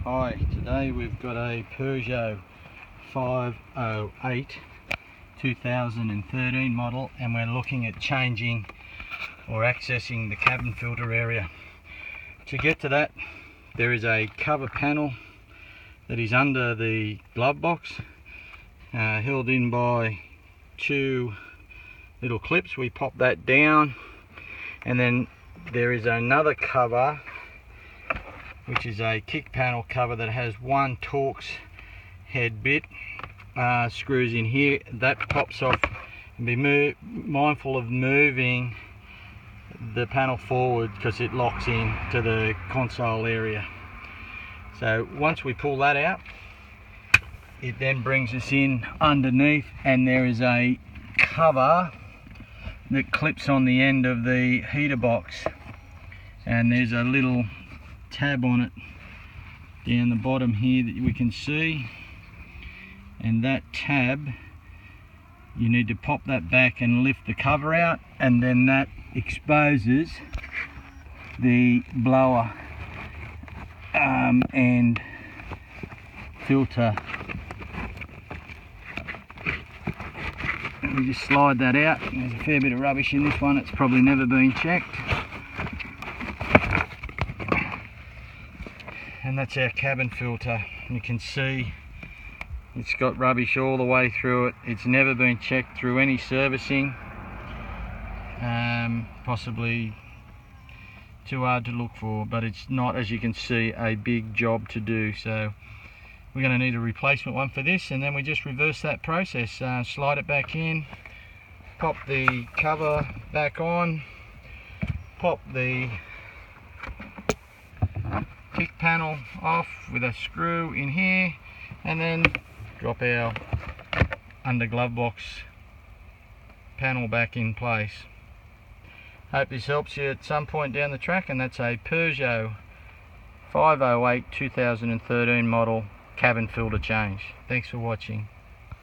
Hi, today we've got a Peugeot 508 2013 model, and we're looking at changing or accessing the cabin filter area. To get to that, there is a cover panel that is under the glove box, held in by two little clips. We pop that down, and then there is another cover which is a kick panel cover that has one Torx head bit, screws in here. That pops off, and be mindful of moving the panel forward because it locks in to the console area. So once we pull that out, it then brings us in underneath, and there is a cover that clips on the end of the heater box, and there's a little tab on it down the bottom here that we can see, and that tab, you need to pop that back and lift the cover out, and then that exposes the blower and filter. We just slide that out. There's a fair bit of rubbish in this one, it's probably never been checked. And that's our cabin filter. You can see it's got rubbish all the way through it. It's never been checked through any servicing. Possibly too hard to look for, but it's not, as you can see, a big job to do. So we're going to need a replacement one for this, and then we just reverse that process. Slide it back in, pop the cover back on, pop the kick panel off with a screw in here, and then drop our under glove box panel back in place. Hope this helps you at some point down the track, and that's a Peugeot 508 2013 model cabin filter change. Thanks for watching.